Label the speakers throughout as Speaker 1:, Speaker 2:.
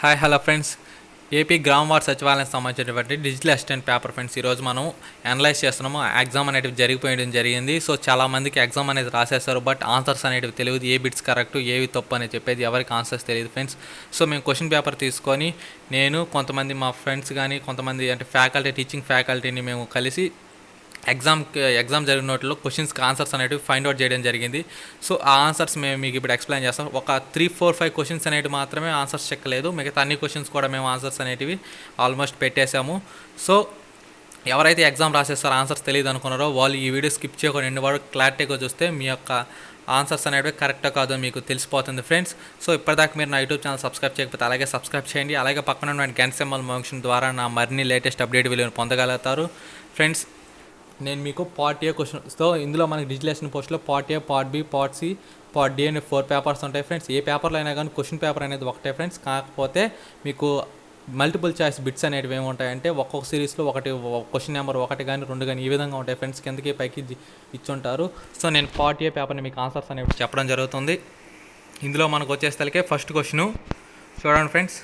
Speaker 1: Hi hello friends. AP గ్రామ ward సచివాలయానికి సంబంధించినటువంటి డిజిటల్ అసిస్టెంట్ పేపర్ ఫ్రెండ్స్ ఈరోజు మనం అనలైజ్ చేస్తున్నాము. ఎగ్జామ్ అనేటివి జరిగిపోయడం జరిగింది. సో చాలామందికి ఎగ్జామ్ అనేది రాసేస్తారు, బట్ ఆన్సర్స్ అనేటివి తెలియదు. ఏ బిట్స్ కరెక్ట్ ఏవి తప్పు అని చెప్పేది ఎవరికి ఆన్సర్స్ తెలియదు ఫ్రెండ్స్. సో మేము క్వశ్చన్ పేపర్ తీసుకొని కొంతమంది మా ఫ్రెండ్స్ కానీ కొంతమంది అంటే ఫ్యాకల్టీ టీచింగ్ ఫ్యాకల్టీని మేము కలిసి ఎగ్జామ్ జరిగిన వాటిలో క్వశ్చన్స్కి ఆన్సర్స్ అనేవి ఫైండ్ అవుట్ చేయడం జరిగింది. సో ఆ ఆన్సర్స్ మేము మీకు ఇప్పుడు ఎక్స్ప్లెయిన్ చేస్తాం. ఒక 3-4-5 క్వశ్చన్స్ అనేవి మాత్రమే ఆన్సర్స్ చెక్కలేదు, మిగతా అన్ని క్వశ్చన్స్ కూడా మేము ఆన్సర్స్ అనేటివి ఆల్మోస్ట్ పెట్టేశాము. సో ఎవరైతే ఎగ్జామ్ రాసేస్తారో ఆన్సర్స్ తెలియదు అనుకున్నారో వాళ్ళు ఈ వీడియో స్కిప్ చేయకుండా ఎండ్ వరకు క్లారిటీగా చూస్తే మీ యొక్క ఆన్సర్స్ అనేవి కరెక్టో కాదో మీకు తెలిసిపోతుంది ఫ్రెండ్స్. సో ఇప్పటిదాకా మీరు నా యూట్యూబ్ ఛానల్ సబ్స్క్రైబ్ చేయకపోతే అలాగే సబ్స్క్రైబ్ చేయండి. అలాగే పక్కన ఉన్న గంట సింబల్ మోషన్ ద్వారా నా మరిన్ని లేటెస్ట్ అప్డేట్ వీడియోని పొందగలుగుతారు ఫ్రెండ్స్. నేను మీకు పార్ట్ ఏ క్వశ్చన్స్తో ఇందులో మనకి డిజిటలేషన్ పోస్ట్లో part A, part B, part C, part D అని 4 పేపర్స్ ఉంటాయి ఫ్రెండ్స్. ఏ పేపర్లో అయినా కానీ క్వశ్చన్ పేపర్ అనేది ఒకటే ఫ్రెండ్స్. కాకపోతే మీకు మల్టిపుల్ చాయిస్ బిట్స్ అనేవి ఏముంటాయంటే ఒక్కొక్క సిరీస్లో క్వశ్చన్ నెంబర్ 1 కానీ 2 కానీ ఈ విధంగా ఉంటాయి ఫ్రెండ్స్. కిందకి పైకి ఇచ్చుంటారు. సో నేను పార్ట్ ఏ పేపర్ని మీకు ఆన్సర్స్ అనేవి చెప్పడం జరుగుతుంది. ఇందులో మనకు వచ్చేసరికి ఫస్ట్ క్వశ్చను చూడండి ఫ్రెండ్స్.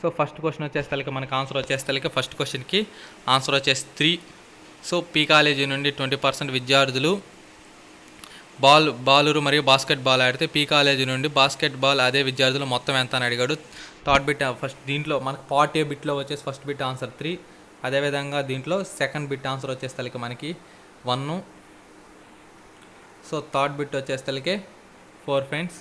Speaker 1: సో ఫస్ట్ క్వశ్చన్ వచ్చేసరికి మనకు ఆన్సర్ వచ్చేసరికి ఫస్ట్ క్వశ్చన్కి ఆన్సర్ వచ్చేసి 3. సో పీ కాలేజీ నుండి 20% విద్యార్థులు బాలురు మరియు బాస్కెట్బాల్ ఆడితే పీ కాలేజీ నుండి బాస్కెట్బాల్ అదే విద్యార్థులు మొత్తం ఎంత అని అడిగాడు. థర్డ్ బిట్ ఫస్ట్ దీంట్లో మనకి పార్ట్ ఏ బిట్లో వచ్చేసి ఫస్ట్ బిట్ ఆన్సర్ 3. అదేవిధంగా దీంట్లో సెకండ్ బిట్ ఆన్సర్ వచ్చేసరికి మనకి 1. సో థర్డ్ బిట్ వచ్చేసరికి 4 ఫ్రెండ్స్.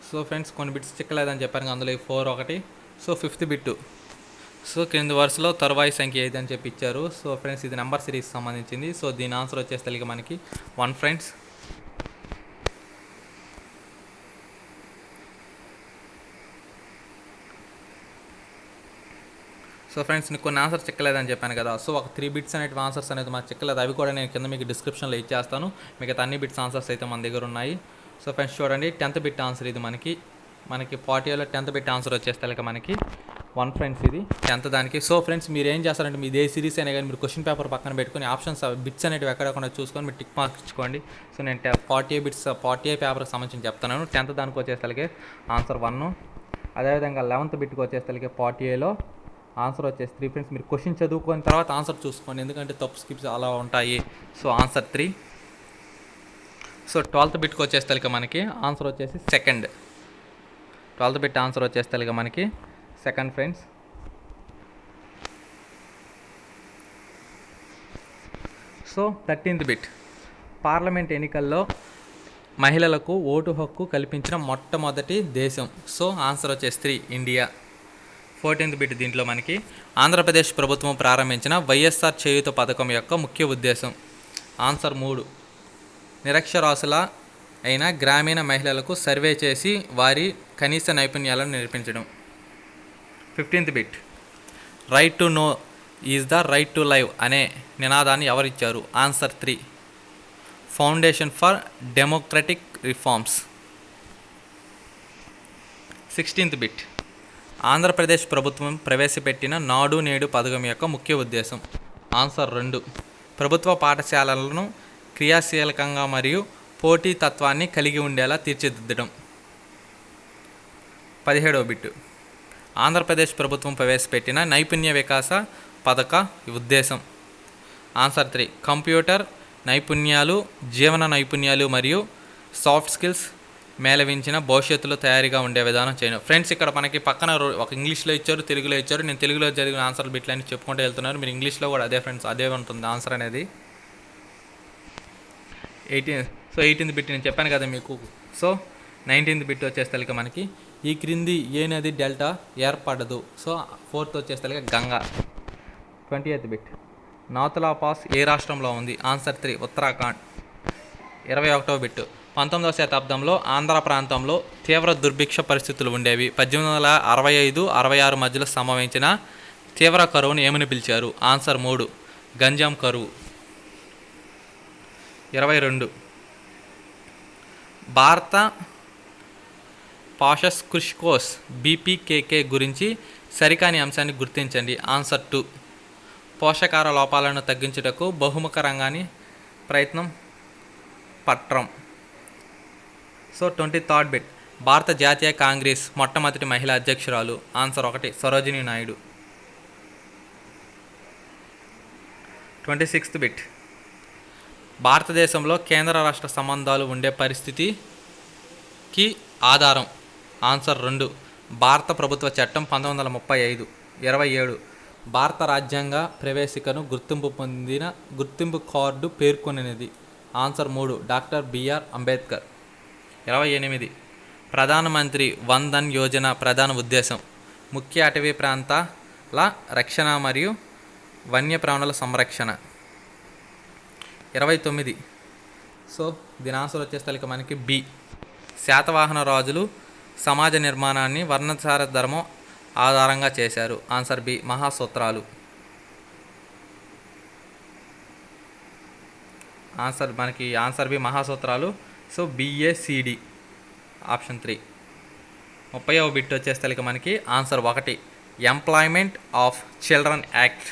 Speaker 1: సో ఫ్రెండ్స్ కొన్ని బిట్స్ చిక్కలేదని చెప్పాను, అందులో 4 ఒకటి. సో ఫిఫ్త్ బిట్టు సో క్రింది వరుసలో తరువాయి సంఖ్య ఏది అని చెప్పి ఇచ్చారు. సో ఫ్రెండ్స్ ఇది నెంబర్ సిరీస్ సంబంధించింది. సో దీని ఆన్సర్ వచ్చేసరికి మనకి 1 ఫ్రెండ్స్. సో ఫ్రెండ్స్ నీకు కొన్ని ఆన్సర్స్ చిక్కలేదని చెప్పాను కదా. సో ఒక 3 బిట్స్ అనేవి ఆన్సర్స్ అనేది మాకు చిక్కలేదు. అవి కూడా నేను కింద మీకు డిస్క్రిప్షన్లో ఇచ్చేస్తాను. మిగతా అన్ని బిట్స్ ఆన్సర్స్ అయితే మన దగ్గర ఉన్నాయి. సో ఫ్రెండ్స్ చూడండి 10th బిట్ ఆన్సర్ ఇది మనకి పార్ట్ ఏలో 10th బిట్ ఆన్సర్ వచ్చేసరికి మనకి 1 ఫ్రెండ్స్ ఇది 10th దానికి. సో ఫ్రెండ్స్ మీరు ఏం చేస్తారంటే మీ ఏ సిరీస్ అయినా కానీ మీరు క్వశ్చన్ పేపర్ పక్కన పెట్టుకుని ఆప్షన్స్ బిట్స్ అనేవి ఎక్కడకుండా చూసుకొని మీరు టిక్ మార్క్ ఇచ్చుకోండి. సో నేను పార్ట్ ఏ పేపర్కి సంబంధించి చెప్తున్నాను. 10th దానికి వచ్చేసరికి ఆన్సర్ 1. అదేవిధంగా 11th బిట్కి వచ్చేసరికి పార్ట్ ఏలో ఆన్సర్ వచ్చేసి 3 ఫ్రెండ్స్. మీరు క్వశ్చన్ చదువుకున్న తర్వాత ఆన్సర్ చూసుకోండి, ఎందుకంటే తప్పు స్కిప్స్ అలా ఉంటాయి. So answer 3. సో 12th బిట్కి వచ్చేసరికి మనకి ఆన్సర్ వచ్చేసి 2nd. 12th బిట్ ఆన్సర్ వచ్చేసరికి మనకి 2nd friends. So 13th bit parliament ఎన్నికల్లో మహిళలకు ఓటు హక్కు కల్పించిన మొట్టమొదటి దేశం. సో ఆన్సర్ వచ్చేసి 3 ఇండియా. 14th బిట్ దీంట్లో మనకి ఆంధ్రప్రదేశ్ ప్రభుత్వం ప్రారంభించిన వైఎస్ఆర్ చేయూత పథకం యొక్క ముఖ్య ఉద్దేశం. ఆన్సర్ 3 నిరక్షరాస్యుల అయిన గ్రామీణ మహిళలకు సర్వే చేసి వారి కనీస నైపుణ్యాలను నేర్పించడం. 15th bit right to know is the right to live అనే నినాదాన్ని ఎవరిచ్చారు. Answer 3 foundation for democratic reforms. 16th bit Andhra Pradesh ప్రభుత్వం ప్రవేశపెట్టిన నాడు నేడు పథకం యొక్క ముఖ్య ఉద్దేశం. ఆన్సర్ 2 ప్రభుత్వ పాఠశాలలను క్రియాశీలకంగా మరియు పోటీ తత్వాన్ని కలిగి ఉండేలా తీర్చిదిద్దడం. 17వ బిట్ ఆంధ్రప్రదేశ్ ప్రభుత్వం ప్రవేశపెట్టిన నైపుణ్య వికాస పథక ఉద్దేశం. ఆన్సర్ 3 కంప్యూటర్ నైపుణ్యాలు, జీవన నైపుణ్యాలు మరియు సాఫ్ట్ స్కిల్స్ మేళవించిన భవిష్యత్తులో తయారీగా ఉండే విధానం చేయడం. ఫ్రెండ్స్ ఇక్కడ మనకి పక్కన ఒక ఇంగ్లీష్లో ఇచ్చారు, తెలుగులో ఇచ్చారు. నేను తెలుగులో జరిగిన ఆన్సర్ బిట్లన్నీ చెప్పుకుంటూ వెళ్తున్నారు. మీరు ఇంగ్లీష్లో కూడా అదే ఫ్రెండ్స్ అదే ఉంటుంది ఆన్సర్ అనేది. 18th బిట్ నేను చెప్పాను కదా మీకు. సో 19th బిట్ వచ్చేసరికి మనకి ఈ క్రింది ఏ నది డెల్టా ఏర్పడదు. సో 4th వచ్చేసరికి గంగా. 20th బిట్ నాథులా పాస్ ఏ రాష్ట్రంలో ఉంది. ఆన్సర్ 3 ఉత్తరాఖండ్. 21వ బిట్ 19వ శతాబ్దంలో ఆంధ్ర ప్రాంతంలో తీవ్ర దుర్భిక్ష పరిస్థితులు ఉండేవి. 1865-66 మధ్యలో సంభవించిన తీవ్ర కరువును ఏమని పిలిచారు. ఆన్సర్ 3 గంజాం కరువు. 22 భారత పాషస్ కృషికోస్ బీపీకేకే గురించి సరికాని అంశాన్ని గుర్తించండి. ఆన్సర్ 2 పోషకాహార లోపాలను తగ్గించుటకు బహుముఖ రంగాన్ని ప్రయత్నం పట్రం. సో 23rd బిట్ భారత జాతీయ కాంగ్రెస్ మొట్టమొదటి మహిళా అధ్యక్షురాలు. Answer 1 Sarojini Naidu. 26th bit. భారతదేశంలో కేంద్ర రాష్ట్ర సంబంధాలు ఉండే పరిస్థితికి ఆధారం. ఆన్సర్ 2 భారత ప్రభుత్వ చట్టం 1935. 27 భారత రాజ్యాంగ ప్రవేశికను గుర్తింపు కార్డు పేర్కొనేది. Answer 3 doctor BR Ambedkar. 28 ప్రధానమంత్రి వన్ ధన్ యోజన ప్రధాన ఉద్దేశం ముఖ్య అటవీ ప్రాంతాల రక్షణ మరియు వన్యప్రాణుల సంరక్షణ. 29 సో దీని ఆన్సర్ వచ్చేసరికి మనకి బి శాతవాహన రాజులు సమాజ నిర్మాణాన్ని వర్ణసార ధర్మం ఆధారంగా చేశారు. ఆన్సర్ బి మహాసూత్రాలు. ఆన్సర్ బి మహాసూత్రాలు. So BACD option 3. 30వ బిట్ వచ్చేసరికి మనకి answer 1 employment of children act.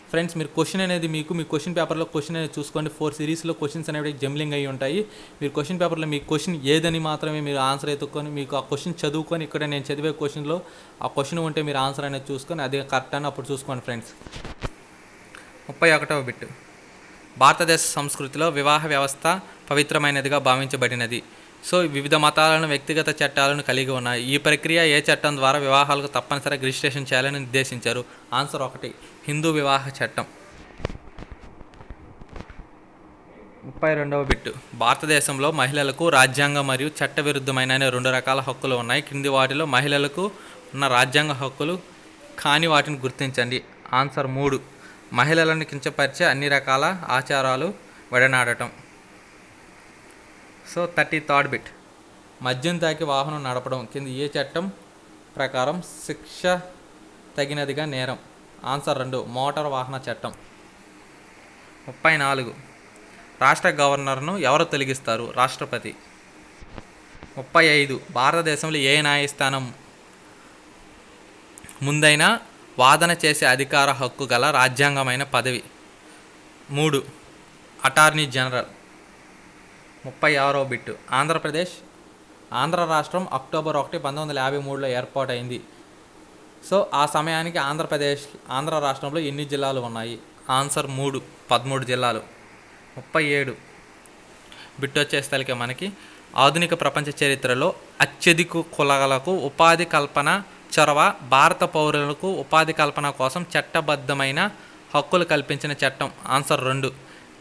Speaker 1: Friends మీరు క్వశ్చన్ అనేది మీ క్వశ్చన్ పేపర్లో క్వశ్చన్ అనేది చూసుకోండి. 4 సిరీస్లో క్వశ్చన్స్ అనేవి జంబ్లింగ్ అయ్యి ఉంటాయి. మీరు క్వశ్చన్ పేపర్లో మీ క్వశ్చన్ ఏదని మాత్రమే మీరు ఆన్సర్ ఎత్తుక్కొని మీకు ఆ క్వశ్చన్ చదువుకొని ఇక్కడ నేను చదివే క్వశ్చన్లో ఆ క్వశ్చన్ ఉంటే మీరు ఆన్సర్ అనేది చూసుకొని అది కరెక్ట్ అని అప్పుడు చూసుకోండి ఫ్రెండ్స్. 31వ బిట్ భారతదేశ సంస్కృతిలో వివాహ వ్యవస్థ పవిత్రమైనదిగా భావించబడినది. సో వివిధ మతాలను వ్యక్తిగత చట్టాలను కలిగి ఉన్నాయి. ఈ ప్రక్రియ ఏ చట్టం ద్వారా వివాహాలకు తప్పనిసరిగా రిజిస్ట్రేషన్ చేయాలని నిర్దేశించారు. ఆన్సర్ 1 హిందూ వివాహ చట్టం. 32వ బిట్ భారతదేశంలో మహిళలకు రాజ్యాంగ మరియు చట్టవిరుద్ధమైన 2 రకాల హక్కులు ఉన్నాయి. క్రింది వాటిలో మహిళలకు ఉన్న రాజ్యాంగ హక్కులు కాని వాటిని గుర్తించండి. ఆన్సర్ 3 మహిళలను కించపరిచే అన్ని రకాల ఆచారాలు విడనాడటం. సో 33rd బిట్ మద్యం తాకి వాహనం నడపడం కింద ఏ చట్టం ప్రకారం శిక్ష తగినదిగా నేరం. ఆన్సర్ 2 మోటార్ వాహన చట్టం. 34 రాష్ట్ర గవర్నర్ను ఎవరు తొలగిస్తారు. రాష్ట్రపతి. 35 భారతదేశంలో ఏ న్యాయస్థానం ముందైనా వాదన చేసే అధికార హక్కు గల రాజ్యాంగమైన పదవి. 3 అటార్నీ జనరల్. 36వ బిట్ ఆంధ్ర రాష్ట్రం అక్టోబర్ 1, 1953లో ఏర్పాటైంది. సో ఆ సమయానికి ఆంధ్ర రాష్ట్రంలో ఎన్ని జిల్లాలు ఉన్నాయి. ఆన్సర్ 3 13 జిల్లాలు. 37 బిట్ వచ్చేసరికి మనకి ఆధునిక ప్రపంచ చరిత్రలో అత్యధిక కులాలకు ఉపాధి కల్పన చొరవ భారత పౌరులకు ఉపాధి కల్పన కోసం చట్టబద్ధమైన హక్కులు కల్పించిన చట్టం. ఆన్సర్ 2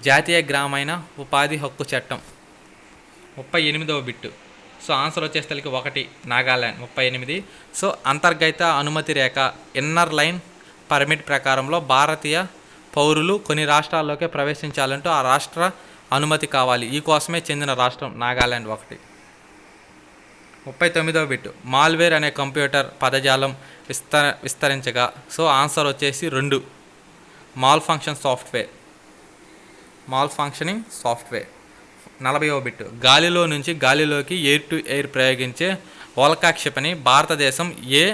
Speaker 1: జాతీయ గ్రామీణ ఉపాధి హక్కు చట్టం. 38వ బిట్ సో ఆన్సర్ వచ్చేసరికి 1 నాగాల్యాండ్. 38 సో అంతర్గత అనుమతి రేఖ ఇన్నర్ లైన్ పర్మిట్ ప్రకారంలో భారతీయ పౌరులు కొన్ని రాష్ట్రాల్లోకి ప్రవేశించాలంటూ ఆ రాష్ట్ర అనుమతి కావాలి. ఈ కోసమే చెందిన రాష్ట్రం నాగాల్యాండ్. 1 39వ బిట్ మాల్వేర్ అనే కంప్యూటర్ పదజాలం విస్తరించగా. సో ఆన్సర్ వచ్చేసి 2 మాల్ ఫంక్షనింగ్ సాఫ్ట్వేర్. 40వ బిట్ గాలిలో నుంచి గాలిలోకి ఎయిర్ టు ఎయిర్ ప్రయోగించే ఓల్కా భారతదేశం ఏ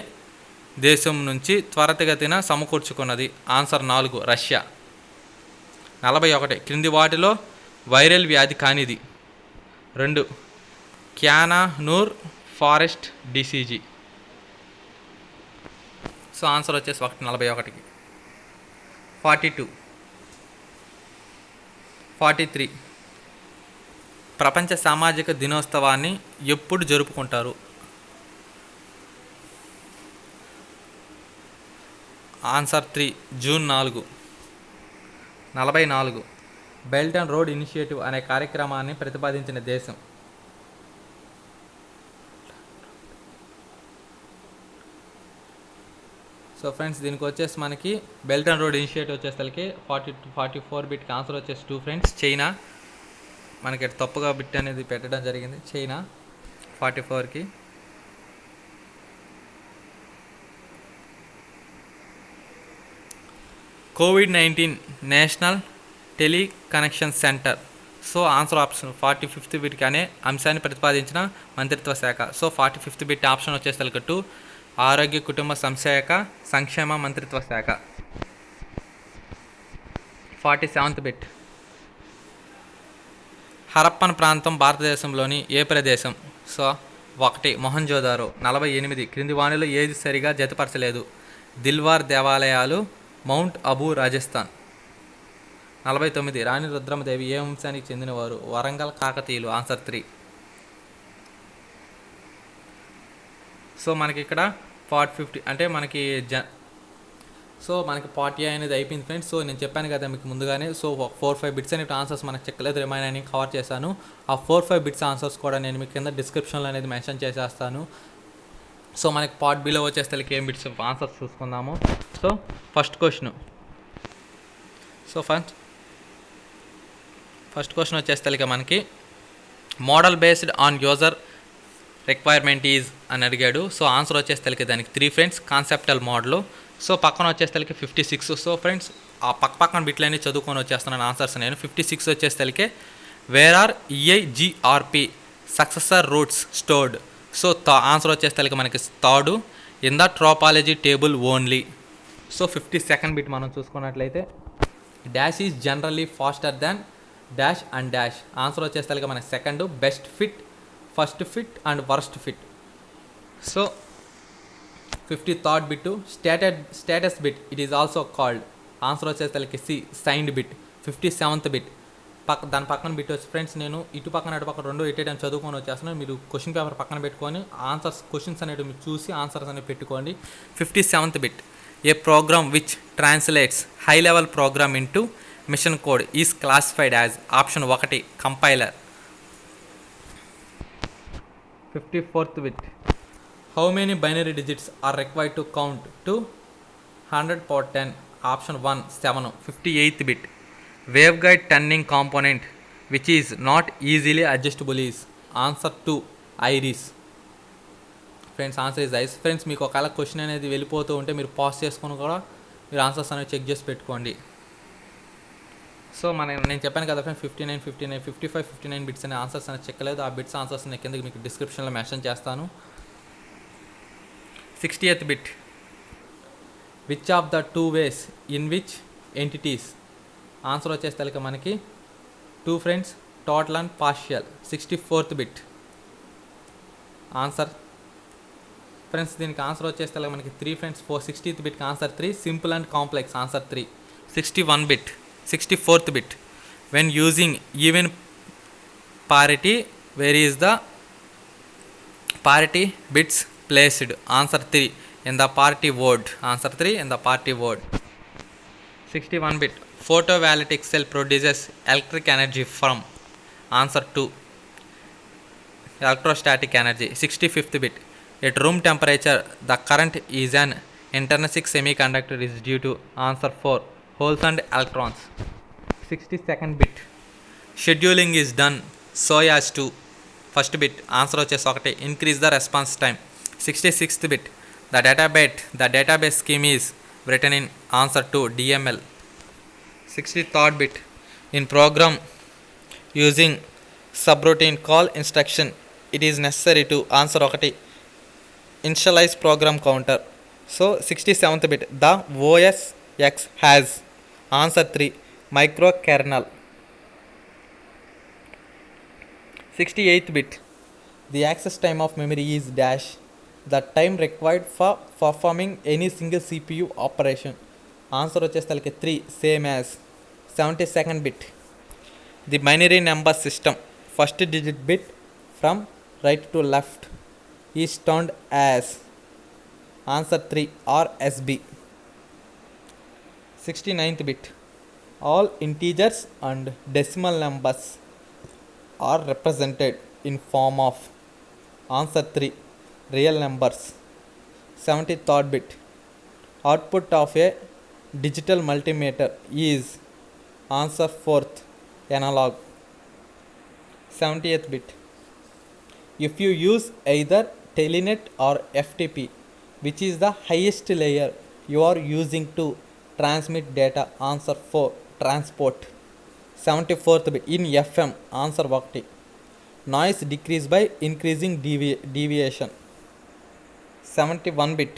Speaker 1: దేశం నుంచి త్వరితగతిన సమకూర్చుకున్నది. Answer 4 Russia. 41 క్రింది వాటిలో వైరల్ వ్యాధి కానిది. 2 క్యాననూర్ ఫారెస్ట్ డిసీజీ. సో ఆన్సర్ వచ్చేసి 41కి. 42 43 ప్రపంచ సామాజిక దినోత్సవాన్ని ఎప్పుడు జరుపుకుంటారు. Answer 3 June 4. 44 belt and road initiative అనే కార్యక్రమాన్ని ప్రతిపాదించిన దేశం. సో ఫ్రెండ్స్ దీనికి వచ్చేసి మనకి బెల్ట్ అండ్ రోడ్ ఇనిషియేటివ్ వచ్చేసరికి 44 బిట్కి ఆన్సర్ వచ్చేసి 2 ఫ్రెండ్స్. చైనా మనకి తప్పుగా బిట్ అనేది పెట్టడం జరిగింది. చైనా 44కి. COVID-19 national teleconnection centre. So answer option 45th బిట్కి అనే అంశాన్ని ప్రతిపాదించిన మంత్రిత్వ శాఖ. సో 45th బిట్ ఆప్షన్ వచ్చేసరికి 2 ఆరోగ్య కుటుంబ సంక్షేమ మంత్రిత్వ శాఖ. 47th బిట్ హరప్పన్ ప్రాంతం భారతదేశంలోని ఏ ప్రదేశం. సో ఒకటి మొహంజోదారో. 48 క్రింది వాణిలో ఏది సరిగా జతపరచలేదు? దిల్వార్ దేవాలయాలు, మౌంట్ అబూ రాజస్థాన్. 49 రాణి రుద్రమదేవి ఏ వంశానికి చెందినవారు? వరంగల్ కాకతీయులు. ఆన్సర్ 3. సో మనకి ఇక్కడ పార్ట్ 50 అంటే మనకి సో మనకి పార్ట్ ఏ అనేది అయిపోయింది ఫ్రెండ్స్. సో నేను చెప్పాను కదా మీకు ముందుగానే. సో 4-5 బిట్స్ అనేవి ఆన్సర్స్ మనకు చెక్కలేదు, రిమైన్ అని కవర్ చేశాను. ఆ 4-5 బిట్స్ ఆన్సర్స్ కూడా నేను మీకు కింద డిస్క్రిప్షన్లో అనేది మెన్షన్ చేసేస్తాను. సో మనకి పార్ట్ బిలో వచ్చేస్తే ఏం బిట్స్ ఆన్సర్స్ చూసుకుందాము. So first question. So first question వచ్చేస్తే మనకి model based on user requirement is అని అడిగాడు. సో ఆన్సర్ వచ్చేస్తే దానికి 3 ఫ్రెండ్స్. కాన్సెప్టల్ మోడల్. సో పక్కన వచ్చేస్తే 56. సో ఫ్రెండ్స్ ఆ పక్కన బిట్లన్నీ చదువుకొని వచ్చేస్తున్నాను ఆన్సర్స్ నేను. 56 వచ్చేస్తే where are EIGRP successor routes stored. So answer వచ్చేస్తే మనకి third in the topology table only. So 52nd bit మనం చూసుకున్నట్లయితే dash is generally faster than dash and dash. Answer వచ్చేస్తే మనకి second best fit, first fit and worst fit. So 53rd bit status bit it is also called. Answer వచ్చేసరికి C signed bit. 57th bit దాని పక్కన bit వచ్చి friends నేను ఇటు పక్కన అటు పక్కన రెండు ఎట్ టైం చదువుకొని వచ్చేస్తున్నాను. మీరు క్వశ్చన్ పేపర్ పక్కన పెట్టుకొని క్వశ్చన్స్ అనేవి మీరు చూసి ఆన్సర్స్ అనేవి పెట్టుకోండి. 57th bit a program which translates high level program into machine code is classified as. Option 1 compiler. 54th bit how many binary digits are required to count to 100 power 10. Option 1 7. 58th bit wave guide turning component which is not easily adjustable is. Answer 2 iris. Friends answer is ice. Friends మీకు ఒకవేళ question అనేది వెళ్ళిపోతూ ఉంటే మీరు pause చేసుకొని కూడా మీరు answers అనేవి చెక్ చేసి పెట్టుకోండి. సో నేను చెప్పాను కదా ఫ్రెండ్స్ 59, 55, 59 బిట్స్ అనే ఆన్సర్స్ అనేది చెక్కలేదు. ఆ బిట్స్ ఆన్సర్స్ నేను కిందకి మీకు డిస్క్రిప్షన్లో మెన్షన్ చేస్తాను. 60th bit which of the 2 ways in which entities. Answer వచ్చేస్తే మనకి 2 friends total and partial. 64th bit answer friends దీనికి ఆన్సర్ వచ్చేస్తే మనకి 3 ఫ్రెండ్స్. 60th బిట్కి answer 3 simple and complex. Answer 3. 61 bit 64th bit when using even parity where is the parity bits placed. Answer 3 in the parity word. Answer 3 in the parity word. 61 bit photovoltaic cell produces electric energy from. Answer 2 electrostatic energy. 65th bit at room temperature the current is an intrinsic semiconductor is due to. Answer 4 holes and electrons. 62nd bit scheduling is done so as to. First bit answer వచ్చేసి 1 increase the response time. 66th bit the database scheme is written in. Answer 2 DML. 63rd bit in program using subroutine call instruction it is necessary to. Answer 1 initialize program counter. So 67th bit the OS X has. Answer 3 microkernel. 68th bit the access time of memory is dash the time required for performing any single CPU operation. Answer వచ్చేస్తే 3 same as. 72nd bit the binary number system first digit bit from right to left is termed as. Answer 3 RSB. 69th bit all integers and decimal numbers are represented in form of. Answer 3 real numbers. 73rd bit output of a digital multimeter is. Answer 4th analog. 70th bit if you use either Telenet or FTP which is the highest layer you are using to transmit data. Answer 4 transport. 74th bit in FM. Answer 1 noise decrease by increasing deviation. 71 bit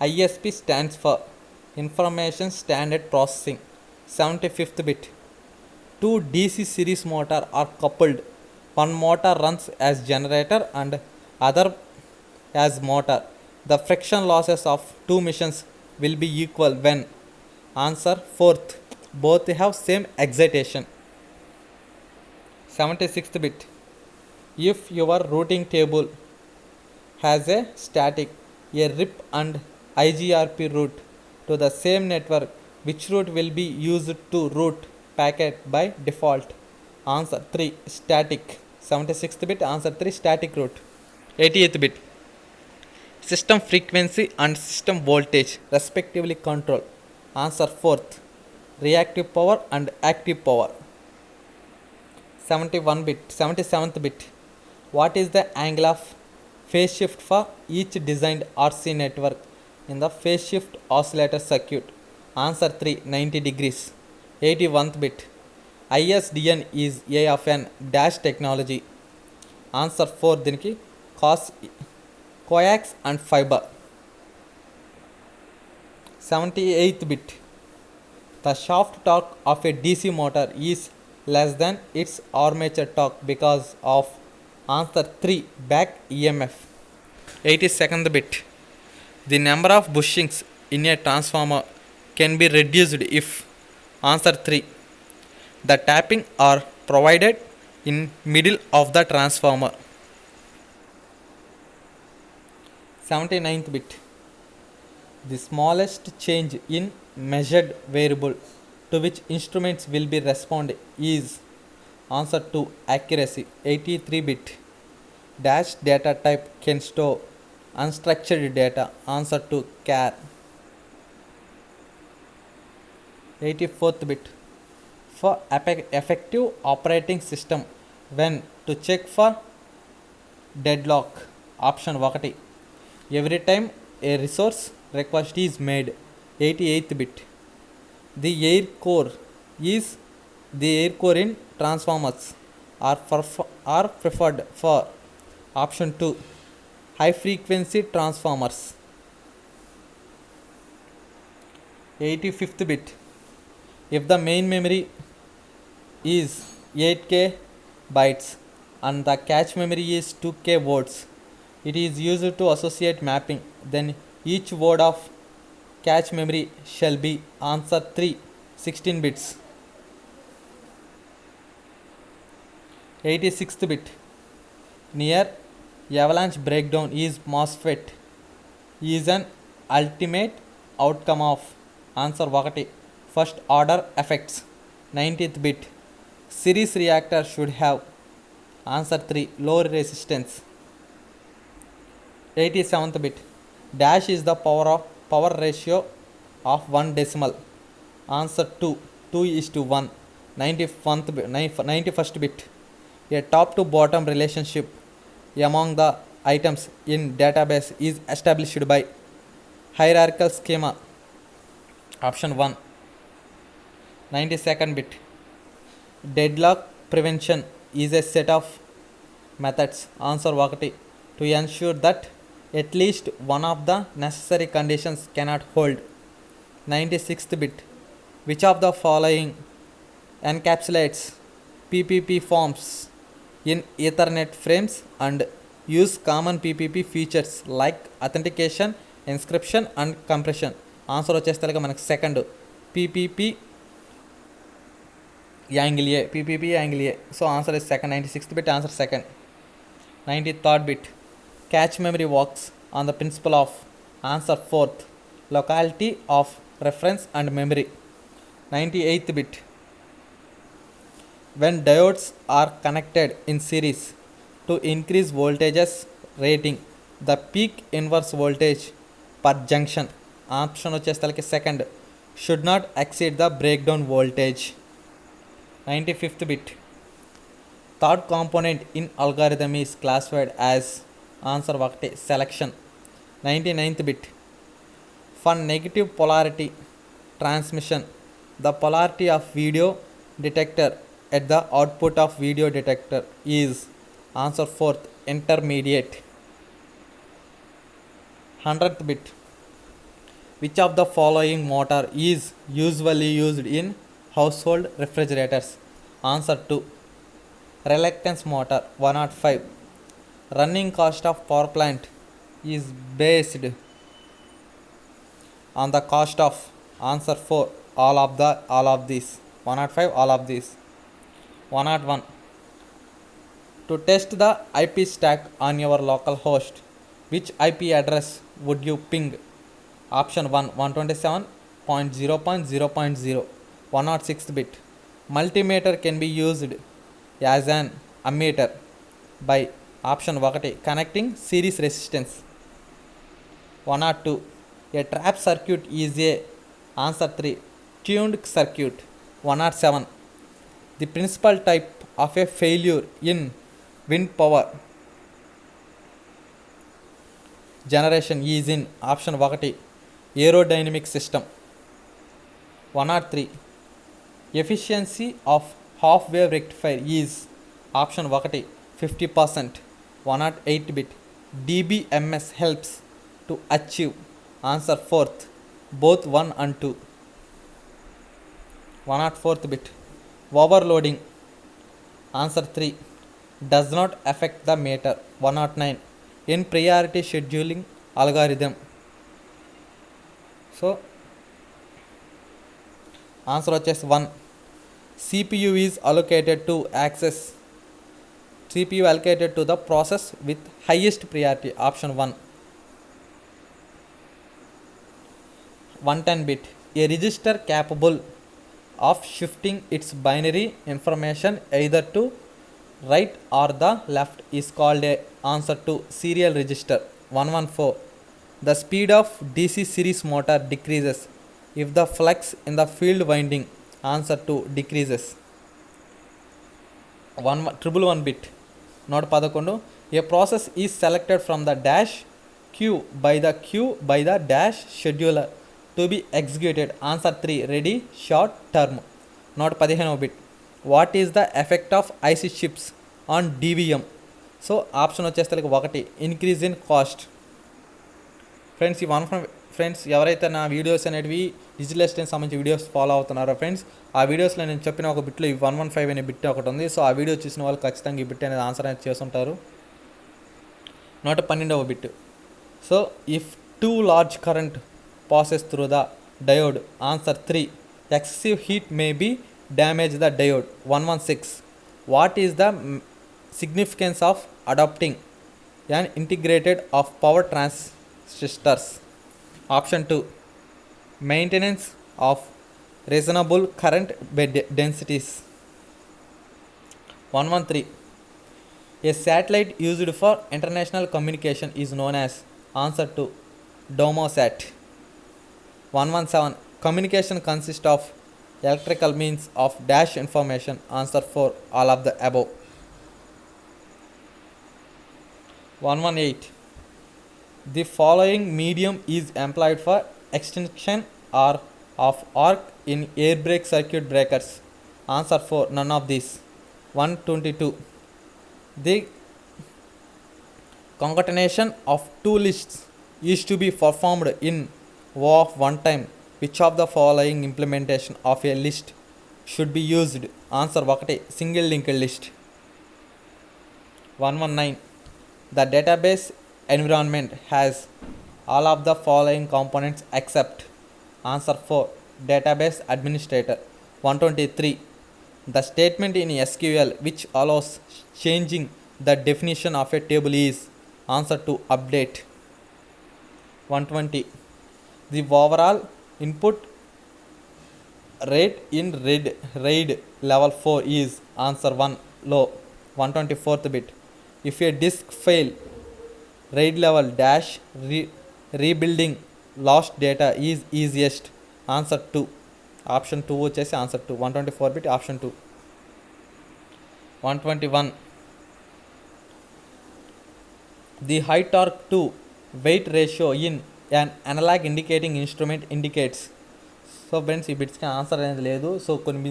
Speaker 1: ISP stands for information standard processing. 75th bit two DC series motor are coupled One motor runs as generator and other as motor. The friction losses of two machines will be equal when. Answer fourth. Both have same excitation. 76th bit. If your routing table has a static, a RIP and IGRP route to the same network, which route will be used to route packet by default? Answer 3. Static. 76th bit. Answer 3. Static route. 80th bit. System frequency and system voltage respectively control. Answer 4th. Reactive power and active power. 77th bit. What is the angle of phase shift for each designed RC network in the phase shift oscillator circuit? Answer 3. 90 degrees. 81th bit. ISDN is a of n dash technology. Answer 4 దీనికి coax and fiber. 78th bit. The shaft torque of a DC motor is less than its armature torque because of. Answer 3. Back EMF. 82nd bit. The number of bushings in a transformer can be reduced if. Answer 3. The tapping are provided in middle of the transformer. 79th bit. The smallest change in measured variable to which instruments will be respond is. Answer 2. Accuracy. 83 bit. Dash data type can store unstructured data. Answer 2. Char. 84th bit. For effective operating system, when to check for deadlock? Option 1. Every time a resource request is made. 88th bit. The air core in transformers are preferred for. Option 2. High frequency transformers. 85th bit. If the main memory is 8K bytes and the cache memory is 2K words, it is used to associate mapping. Then each word of cache memory shall be. Answer 3. 16 bits. 86th bit. Near avalanche breakdown is MOSFET is an ultimate outcome of. Answer 1. First order effects. 90th bit. Series reactor should have. Answer 3. Low resistance. 87th bit. Dash is the power ratio of 1 decimal. Answer 2. 2:1. 91st bit. A top to bottom relationship among the items in database is established by hierarchical schema. Option 1. 92nd bit. Deadlock prevention is a set of methods. Answer 1. To ensure that at least one of the necessary conditions cannot hold. 96th bit. Which of the following encapsulates PPP forms in Ethernet frames and use common PPP features like authentication, encryption and compression? Answer వచ్చేస్తే మనకు second PPP angle A. PPP angle A. So answer is second. 96th bit. Answer second. 93rd bit. Cache memory works on the principle of. Answer 4th. Locality of reference and memory. 98th bit. When diodes are connected in series to increase voltages rating, the peak inverse voltage per junction. Option వచ్చేస్తే second. Should not exceed the breakdown voltage. 95th bit. Third component in algorithm is classified as. Answer 1. Selection. 99th bit. For negative polarity transmission, the polarity of video detector at the output of video detector is. Answer 4th. Intermediate. 100th bit. Which of the following motor is usually used in household refrigerators? Answer 2. reluctance motor 105. Running cost of power plant is based on the cost of answer 4 all of these 105 all of these 101. To test the IP stack on your local host, which IP address would you ping? Option 1 127.0.0.0 106th bit. Multimeter can be used as an ammeter by option 1 connecting series resistance. 102. A trap circuit is a answer 3 tuned circuit. 107. The principal type of a failure in wind power generation is in option 1 aerodynamic system. 103. Efficiency of half wave rectifier is option 1 50%. 108 bit. DBMS helps to achieve answer 4th both 1 and 2. 104th bit. Overloading answer 3 does not affect the meter. 109. In priority scheduling algorithm, so answer వచ్చేసి 1. CPU is allocated to access CPU allocated to the process with highest priority. Option 1. 110 bit. A register capable of shifting its binary information either to right or the left is called a answer to serial register. 114. The speed of DC series motor decreases if the flux in the field winding answer to decreases. 111 bit. Note 11. A process is selected from the dash queue by the dash scheduler to be executed. Answer 3 ready short term. Note 15 bit. What is the effect of IC chips on DVM? So option వచ్చేస్తే 1 increase in cost. Friends ఈ friends ఎవరైతే నా videos అనేటివి digital assistant సంబంధించి videos follow అవుతున్నారో friends, ఆ వీడియోస్లో నేను చెప్పిన ఒక బిట్లో ఈ 115 అనే బిట్ ఒకటి ఉంది. సో ఆ వీడియో చూసిన వాళ్ళు ఖచ్చితంగా ఈ బిట్ అనేది ఆన్సర్ అనేది చేస్తుంటారు. 112వ bit. So if too large current passes through the diode. Answer 3. Excessive heat may be damage the diode. 116. What is the significance of adopting an integrated of power transistors? Option 2. Maintenance of reasonable current densities. 113. A satellite used for international communication is known as answer 2 Domosat. 117. Communication consists of electrical means of dash information. Answer 4 all of the above. 118. The following medium is employed for extinction or of arc in air brake circuit breakers. Answer 4 none of these. 122. The concatenation of two lists is to be performed in O of one time. Which of the following implementation of a list should be used? Answer 1 single linked list. 119. The database environment has all of the following components except. Answer 4 database administrator. 123. The statement in SQL which allows changing the definition of a table is. Answer 2 update. 120. The overall input rate in RAID level 4 is. Answer 1 low. 124th bit. If a disk fail RAID level dash rebuilding lost data is easiest. Answer 2 option 2 వచ్చేసి answer 2 124 bit option 2. 121. The high torque to weight ratio in an analog indicating instrument indicates. So friends ఈ బిట్స్కి answer అనేది లేదు. So కొన్ని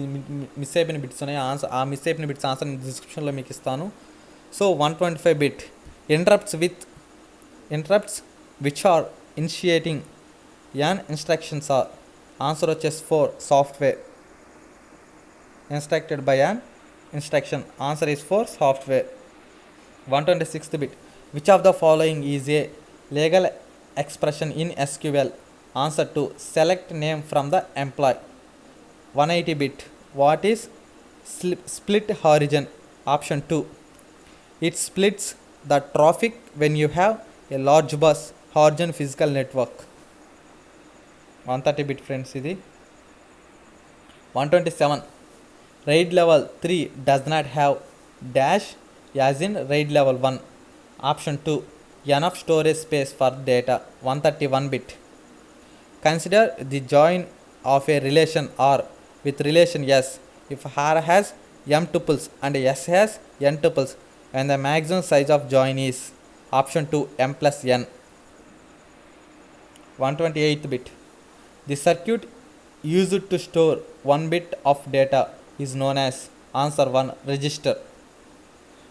Speaker 1: miss అయిపోయిన bits ఉన్నాయి. ఆ miss అయిపోయిన bits answer నేను డిస్క్రిప్షన్లో మీకు ఇస్తాను. So 125 bit. interrupts which are initiating an instructions are. Answer వచ్చేసి 4 software instructed by an
Speaker 2: instruction. Answer is for software. 126th bit. Which of the following is a legal expression in SQL? Answer 2. Select name from the employee. 180 bit. What is split horizon? Option 2. It splits the traffic when you have a large bus horizon physical network. 130 bit friends ఇది. 127. RAID level 3 does not have dash as in RAID level 1. Option 2. Enough storage space for data. 131 bit. Consider the join of a relation R with relation S if R has m tuples and S has n tuples and the maximum size of join is. Option 2. M plus n. 128th bit. The circuit used to store 1 bit of data is known as. Answer 1. Register.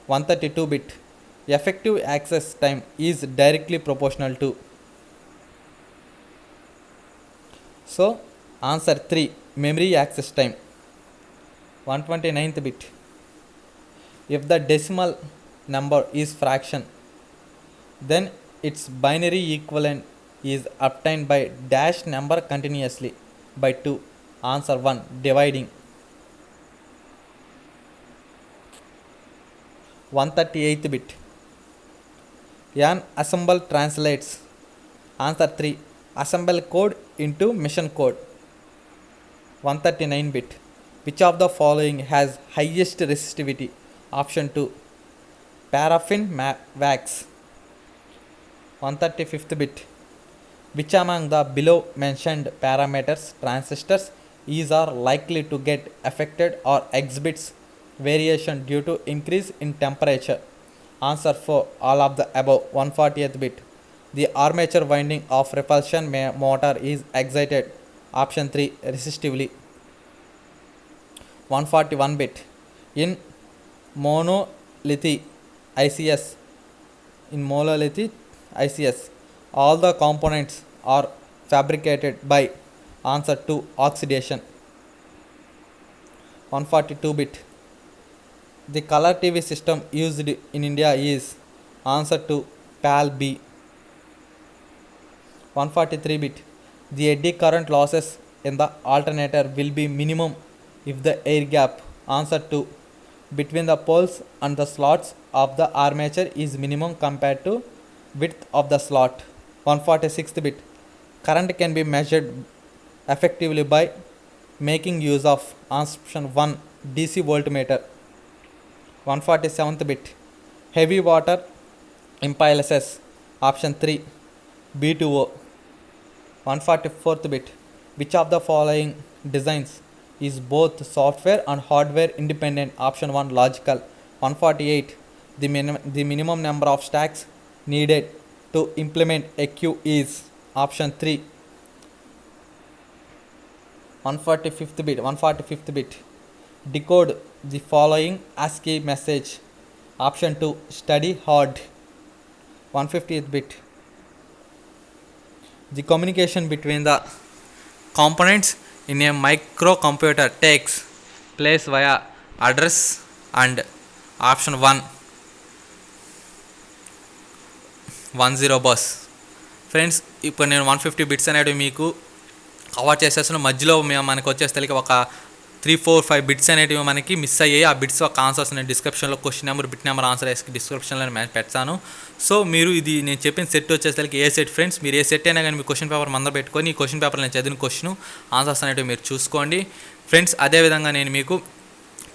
Speaker 2: 132 bit. Effective access time is directly proportional to. So answer 3. Memory access time. 129th bit. If the decimal number is fraction, then its binary equivalent is obtained by dash number continuously by 2. Answer 1. Dividing. 138th bit. An assemble translates. Answer 3. Assemble code into mission code. 139 bit. Which of the following has highest resistivity? Option 2. Paraffin wax. 135th bit. Which among the below mentioned parameters transistors is or likely to get affected or exhibits variation due to increase in temperature? Answer for all of the above. 140th bit. The armature winding of repulsion motor is excited. Option 3. Resistively. 141 bit. In monolithic ICS, all the components are fabricated by. Answer 2. Oxidation. 142 bit. The color TV system used in India is. Answer 2. PAL B. 143 bit. The eddy current losses in the alternator will be minimum if the air gap. Answer 2. Between the poles and the slots of the armature is minimum compared to width of the slot. 146th bit. Current can be measured effectively by making use of. Option 1. DC voltmeter. 147th bit. Heavy water impedances. Option 3. B2O. 144th bit. Which of the following designs is both software and hardware independent? Option 1. Logical. 148. The minimum number of stacks needed to implement a queue is. Option 3. 145th bit. Decode the following ASCII message. Option 2. Study hard. 150th bit. The communication between the components in a microcomputer takes place via address and. Option 1. 10 bus. Friends ఇప్పుడు నేను 150 bits అనేవి మీకు cover చేసేసిన మధ్యలో మనకు వచ్చేసరికి ఒక 3-4-5 bits అనేటివి మనకి మిస్ అయ్యాయి. ఆ బిట్స్ ఒక ఆన్సర్స్ నేను డిస్క్రిప్షన్లో question number bit number answer వేసి డిస్క్రిప్షన్లో నేను పెడతాను. సో మీరు ఇది నేను చెప్పిన సెట్ వచ్చేసరికి ఏ సెట్ ఫ్రెండ్స్, మీరు ఏ సెట్ అయినా కానీ మీ క్వశ్చన్ పేపర్ మంద పెట్టుకొని ఈ క్వశ్చన్ పేపర్ నేను చదివిన క్వశ్చన్ ఆన్సర్స్ అనేటివి మీరు చూసుకోండి ఫ్రెండ్స్. అదేవిధంగా నేను మీకు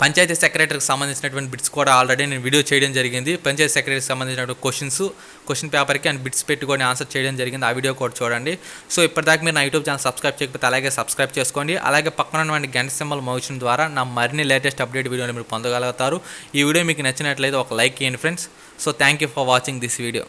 Speaker 2: పంచాయతీ సెక్రటరీకి సంబంధించినటువంటి బిట్స్ కూడా ఆల్రెడీ నేను వీడియో చేయడం జరిగింది. పంచాయతీ సెక్రటరీకి సంబంధించినటువంటి క్వశ్చన్ పేపర్కి అండ్ బిట్స్ పెట్టుకొని ఆన్సర్ చేయడం జరిగింది. ఆ వీడియో కూడా చూడండి. సో ఇప్పటిదాకా మీరు నా యూట్యూబ్ ఛానల్ సబ్స్క్రైబ్ చేయకపోతే అలాగే సబ్స్క్రైబ్ చేసుకోండి. అలాగే పక్కన ఉన్నటువంటి గంట సింబల్ మోషన్ ద్వారా నా మరిన్ని లేటెస్ట్ అప్డేట్ వీడియోని మీరు పొందగలుగుతారు. ఈ వీడియో మీకు నచ్చినట్లయితే ఒక లైక్ చేయండి friends. So thank you for watching this video.